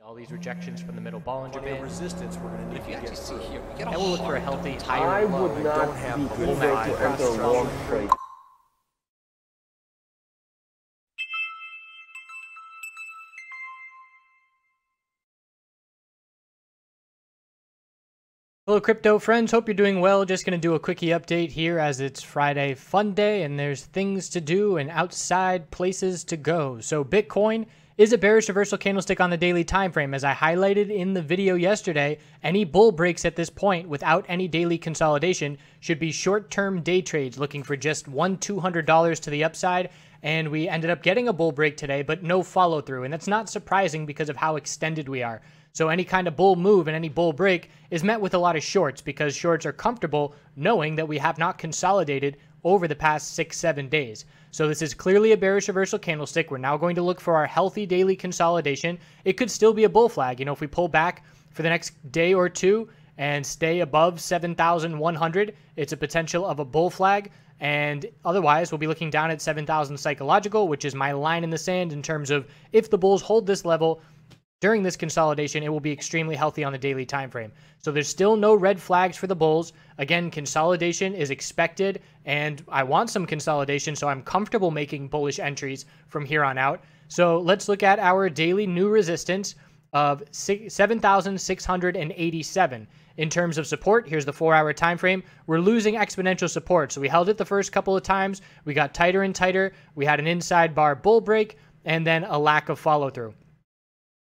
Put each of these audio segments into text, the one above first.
All these rejections from the middle Bollinger Band. Resistance we're going to need If you to actually get see through. here, we get a And we'll look for a hard healthy time. higher I low. would not have be a eager bullseye to across enter the a long structure. trade. Hello crypto friends, hope you're doing well. Just going to do a quickie update here as it's Friday fun day and there's things to do and outside places to go. So Bitcoin is a bearish reversal candlestick on the daily time frame. As I highlighted in the video yesterday, any bull breaks at this point without any daily consolidation should be short-term day trades looking for just $200 to the upside. And we ended up getting a bull break today, but no follow through. And that's not surprising because of how extended we are. So any kind of bull move and any bull break is met with a lot of shorts because shorts are comfortable knowing that we have not consolidated over the past 6-7 days. So this is clearly a bearish reversal candlestick. We're now going to look for our healthy daily consolidation. It could still be a bull flag. You know, if we pull back for the next day or two and stay above 7,100, it's a potential of a bull flag. And otherwise, we'll be looking down at 7,000 psychological, which is my line in the sand in terms of if the bulls hold this level during this consolidation, it will be extremely healthy on the daily time frame. So there's still no red flags for the bulls. Again, consolidation is expected, and I want some consolidation, so I'm comfortable making bullish entries from here on out. So let's look at our daily new resistance of 7,687. In terms of support, here's the 4-hour time frame. We're losing exponential support. So we held it the first couple of times. We got tighter and tighter. We had an inside bar bull break, and then a lack of follow through.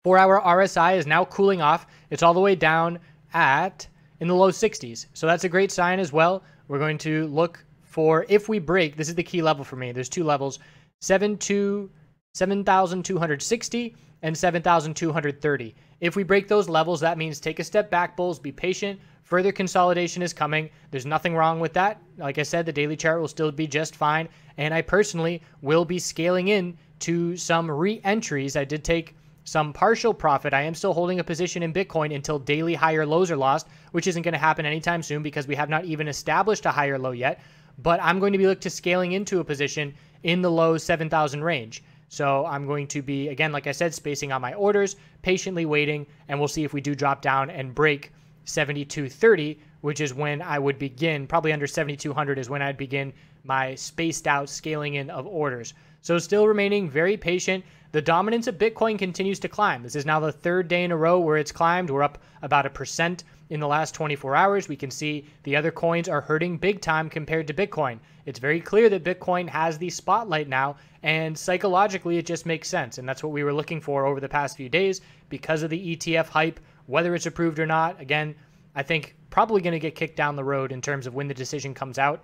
4-hour RSI is now cooling off. It's all the way down at in the low 60s. So that's a great sign as well. We're going to look for, if we break, this is the key level for me. There's two levels, 7,260 and 7,230. If we break those levels, that means take a step back, bulls, be patient. Further consolidation is coming. There's nothing wrong with that. Like I said, the daily chart will still be just fine. And I personally will be scaling in to some re-entries. I did take some partial profit. I am still holding a position in Bitcoin until daily higher lows are lost, which isn't going to happen anytime soon because we have not even established a higher low yet. But I'm going to be looking to scaling into a position in the low 7,000 range. So I'm going to be, again, like I said, spacing on my orders, patiently waiting, and we'll see if we do drop down and break 7,230, which is when I would begin, probably under 7,200 is when I'd begin my spaced out scaling in of orders. So still remaining very patient. The dominance of Bitcoin continues to climb. This is now the third day in a row where it's climbed. We're up about 1% in the last 24 hours. We can see the other coins are hurting big time compared to Bitcoin. It's very clear that Bitcoin has the spotlight now, and psychologically it just makes sense. And that's what we were looking for over the past few days because of the ETF hype, whether it's approved or not. Again, I think probably going to get kicked down the road in terms of when the decision comes out.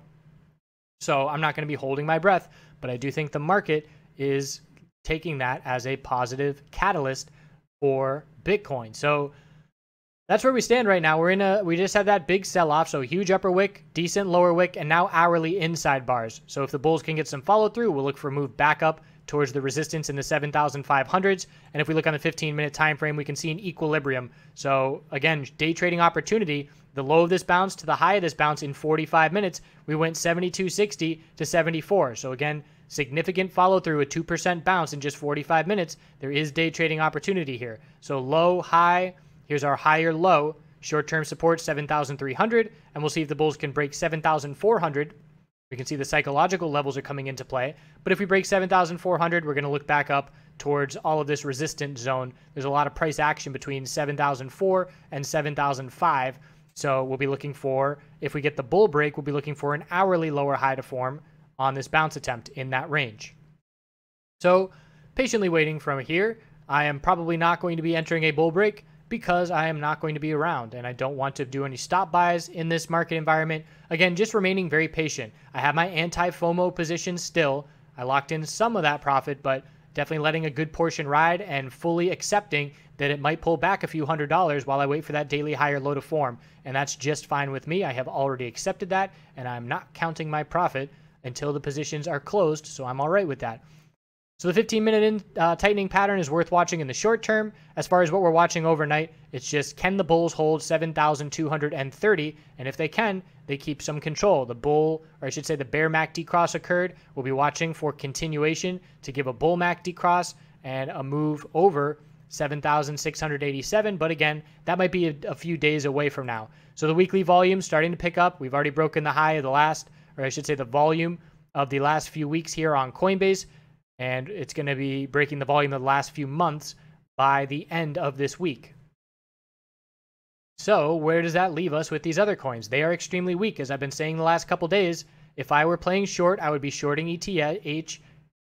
So I'm not going to be holding my breath, but I do think the market is taking that as a positive catalyst for Bitcoin. So that's where we stand right now. We just had that big sell-off, so huge upper wick, decent lower wick, and now hourly inside bars. So if the bulls can get some follow through, we'll look for a move back up towards the resistance in the 7,500s. And if we look on the 15-minute time frame, we can see an equilibrium. So again, day trading opportunity, the low of this bounce to the high of this bounce in 45 minutes, we went 72.60 to 74. So again, significant follow through, a 2% bounce in just 45 minutes. There is day trading opportunity here. So low, high, here's our higher low, short-term support 7,300, and we'll see if the bulls can break 7,400. We can see the psychological levels are coming into play. But if we break 7,400, we're going to look back up towards all of this resistance zone. There's a lot of price action between 7,004 and 7,005. So we'll be looking for, if we get the bull break, we'll be looking for an hourly lower high to form on this bounce attempt in that range. So patiently waiting from here. I am probably not going to be entering a bull break because I am not going to be around and I don't want to do any stop buys in this market environment. Again, just remaining very patient. I have my anti-FOMO position still. I locked in some of that profit, but definitely letting a good portion ride and fully accepting that it might pull back a few $100s while I wait for that daily higher low to form. And that's just fine with me. I have already accepted that and I'm not counting my profit until the positions are closed, so I'm all right with that. So the 15-minute tightening pattern is worth watching in the short term. As far as what we're watching overnight, it's just can the bulls hold 7,230? And if they can, they keep some control. The bull, or I should say the bear MACD cross occurred. We'll be watching for continuation to give a bull MACD cross and a move over 7,687. But again, that might be a few days away from now. So the weekly volume starting to pick up. We've already broken the high of the last, or I should say the volume of the last few weeks here on Coinbase. And it's going to be breaking the volume of the last few months by the end of this week. So where does that leave us with these other coins? They are extremely weak. As I've been saying the last couple days, if I were playing short, I would be shorting ETH.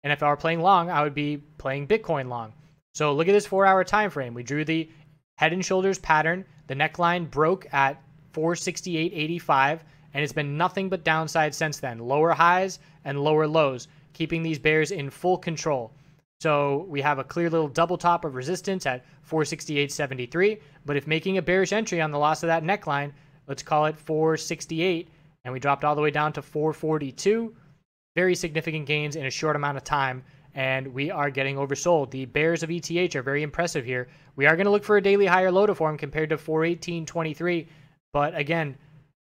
And if I were playing long, I would be playing Bitcoin long. So look at this 4-hour time frame. We drew the head and shoulders pattern. The neckline broke at 468.85, and it's been nothing but downside since then. Lower highs and lower lows, keeping these bears in full control. So we have a clear little double top of resistance at 468.73. But if making a bearish entry on the loss of that neckline, let's call it 468, and we dropped all the way down to 442, very significant gains in a short amount of time, and we are getting oversold. The bears of ETH are very impressive here. We are going to look for a daily higher low to form compared to 418.23, but again,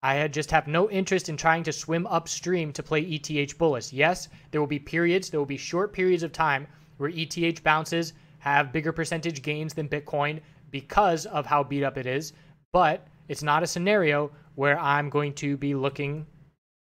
I just have no interest in trying to swim upstream to play ETH bullish. Yes, there will be periods, there will be short periods of time where ETH bounces, have bigger percentage gains than Bitcoin because of how beat up it is, but it's not a scenario where I'm going to be looking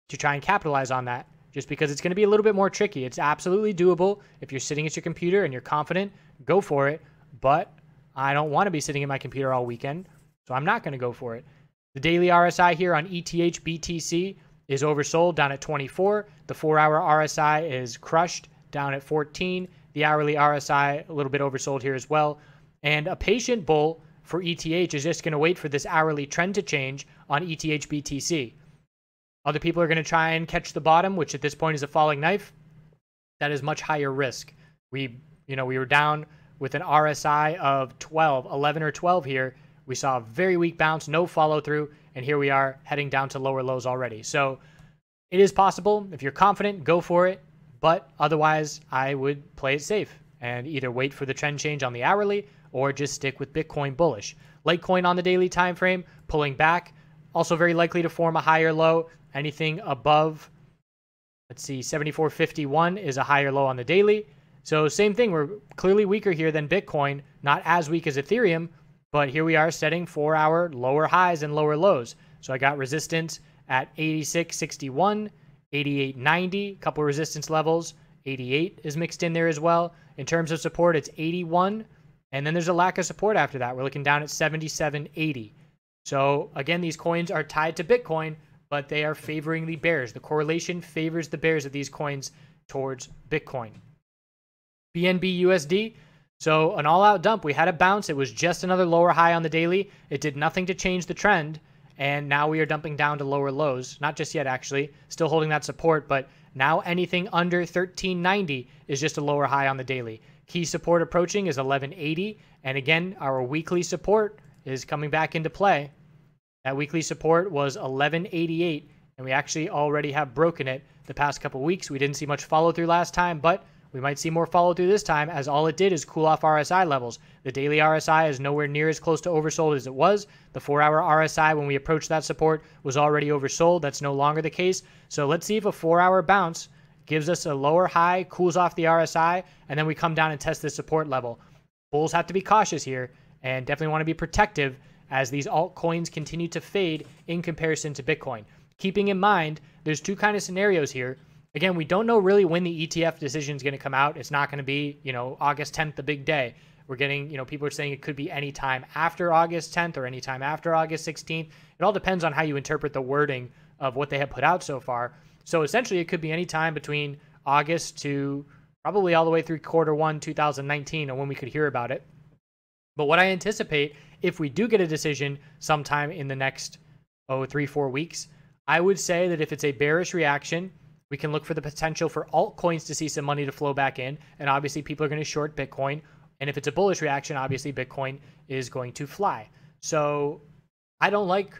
to try and capitalize on that, just because it's going to be a little bit more tricky. It's absolutely doable. If you're sitting at your computer and you're confident, go for it, but I don't want to be sitting at my computer all weekend, so I'm not going to go for it. The daily RSI here on ETH BTC is oversold down at 24. The 4-hour RSI is crushed down at 14. The hourly RSI a little bit oversold here as well. And a patient bull for ETH is just going to wait for this hourly trend to change on ETH BTC. Other people are going to try and catch the bottom, which at this point is a falling knife. That is much higher risk. We were down with an RSI of 11 or 12 here. We saw a very weak bounce, no follow through, and here we are heading down to lower lows already. So it is possible. If you're confident, go for it. But otherwise, I would play it safe and either wait for the trend change on the hourly or just stick with Bitcoin bullish. Litecoin on the daily time frame, pulling back, also very likely to form a higher low. Anything above, let's see, 74.51 is a higher low on the daily. So same thing, we're clearly weaker here than Bitcoin, not as weak as Ethereum, but here we are setting 4-hour lower highs and lower lows. So I got resistance at 86.61, 88.90, couple resistance levels. 88 is mixed in there as well. In terms of support, it's 81, and then there's a lack of support after that. We're looking down at 77.80. So again, these coins are tied to Bitcoin, but they are favoring the bears. The correlation favors the bears of these coins towards Bitcoin. BNB USD. So an all-out dump. We had a bounce. It was just another lower high on the daily. It did nothing to change the trend. And now we are dumping down to lower lows. Not just yet, actually. Still holding that support, but now anything under 1390 is just a lower high on the daily. Key support approaching is 1180. And again, our weekly support is coming back into play. That weekly support was 1188, and we actually already have broken it the past couple weeks. We didn't see much follow through last time, but we might see more follow through this time, as all it did is cool off RSI levels. The daily RSI is nowhere near as close to oversold as it was. The 4-hour RSI, when we approached that support, was already oversold. That's no longer the case. So let's see if a 4-hour bounce gives us a lower high, cools off the RSI, and then we come down and test this support level. Bulls have to be cautious here and definitely want to be protective as these altcoins continue to fade in comparison to Bitcoin. Keeping in mind, there's two kind of scenarios here. Again, we don't know really when the ETF decision is going to come out. It's not going to be, August 10th, the big day. We're getting, people are saying it could be any time after August 10th or any time after August 16th. It all depends on how you interpret the wording of what they have put out so far. So essentially, it could be any time between August to probably all the way through Q1 2019 or when we could hear about it. But what I anticipate, if we do get a decision sometime in the next 3-4 weeks, I would say that if it's a bearish reaction, we can look for the potential for altcoins to see some money to flow back in. And obviously, people are going to short Bitcoin. And if it's a bullish reaction, obviously, Bitcoin is going to fly. So I don't like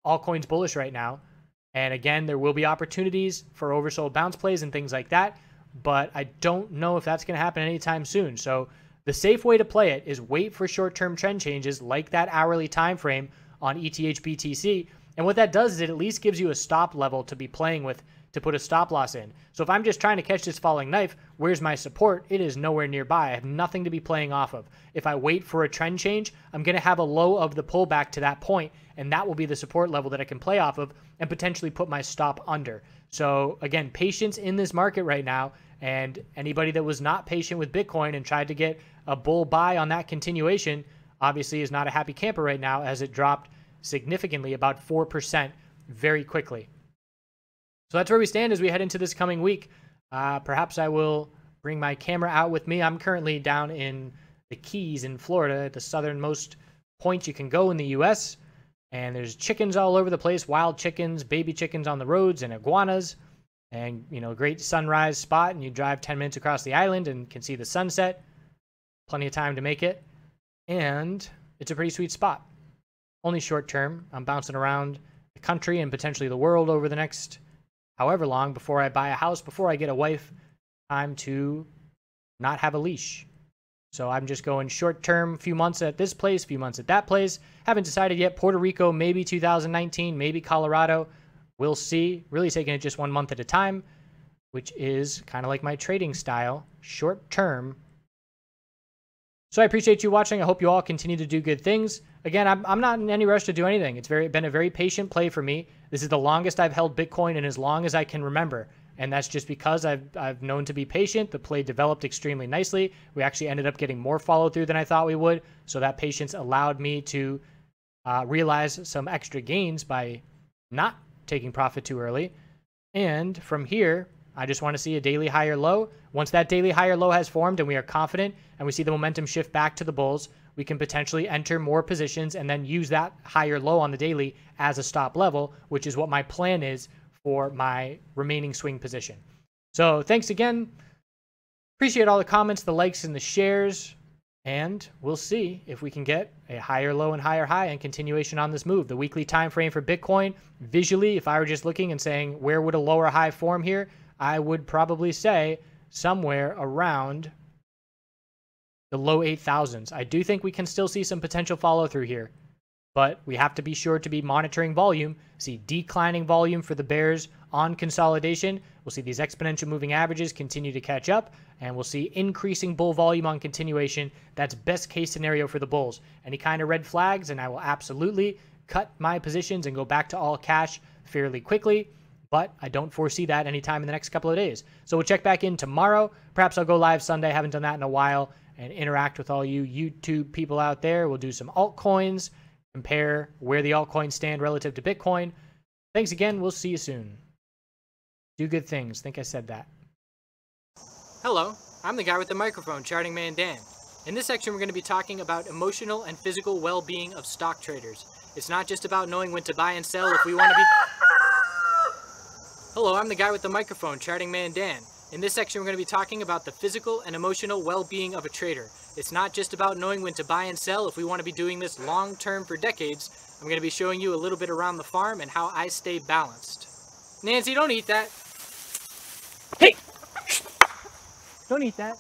altcoins bullish right now. And again, there will be opportunities for oversold bounce plays and things like that. But I don't know if that's going to happen anytime soon. So the safe way to play it is wait for short-term trend changes like that hourly time frame on ETH BTC. And what that does is it at least gives you a stop level to be playing with to put a stop loss in. So if I'm just trying to catch this falling knife, where's my support? It is nowhere nearby. I have nothing to be playing off of. If I wait for a trend change, I'm going to have a low of the pullback to that point, and that will be the support level that I can play off of and potentially put my stop under. So again, patience in this market right now, and anybody that was not patient with Bitcoin and tried to get a bull buy on that continuation obviously is not a happy camper right now, as it dropped significantly, about 4% very quickly. So that's where we stand as we head into this coming week. Perhaps I will bring my camera out with me. I'm currently down in the Keys in Florida, the southernmost point you can go in the US. And there's chickens all over the place, wild chickens, baby chickens on the roads, and iguanas. And, you know, great sunrise spot. And you drive 10 minutes across the island and can see the sunset. Plenty of time to make it. And it's a pretty sweet spot. Only short term. I'm bouncing around the country and potentially the world over the next however long before I buy a house, before I get a wife. Time to not have a leash. So I'm just going short term, few months at this place, few months at that place. Haven't decided yet. Puerto Rico, maybe 2019, maybe Colorado. We'll see. Really taking it just 1 month at a time, which is kind of like my trading style, short term. So I appreciate you watching. I hope you all continue to do good things. Again, I'm not in any rush to do anything. It's been a very patient play for me. This is the longest I've held Bitcoin in as long as I can remember. And that's just because I've known to be patient. The play developed extremely nicely. We actually ended up getting more follow through than I thought we would. So that patience allowed me to realize some extra gains by not taking profit too early. And from here, I just want to see a daily higher low. Once that daily higher low has formed and we are confident and we see the momentum shift back to the bulls, we can potentially enter more positions and then use that higher low on the daily as a stop level, which is what my plan is for my remaining swing position. So thanks again. Appreciate all the comments, the likes, and the shares. And we'll see if we can get a higher low and higher high and continuation on this move. The weekly time frame for Bitcoin, visually, if I were just looking and saying where would a lower high form here, I would probably say somewhere around the low 8,000s. I do think we can still see some potential follow through here, but we have to be sure to be monitoring volume, see declining volume for the bears on consolidation. We'll see these exponential moving averages continue to catch up, and we'll see increasing bull volume on continuation. That's best case scenario for the bulls. Any kind of red flags, and I will absolutely cut my positions and go back to all cash fairly quickly. But I don't foresee that anytime in the next couple of days. So we'll check back in tomorrow. Perhaps I'll go live Sunday. Haven't done that in a while, and interact with all you YouTube people out there. We'll do some altcoins, compare where the altcoins stand relative to Bitcoin. Thanks again. We'll see you soon. Do good things. Think I said that. Hello, I'm the guy with the microphone, Charting Man Dan. In this section, we're going to be talking about emotional and physical well-being of stock traders. It's not just about knowing when to buy and sell if we want to be... Hello, I'm the guy with the microphone, Charting Man Dan. In this section, we're going to be talking about the physical and emotional well-being of a trader. It's not just about knowing when to buy and sell if we want to be doing this long-term for decades. I'm going to be showing you a little bit around the farm and how I stay balanced. Nancy, don't eat that. Hey! Don't eat that.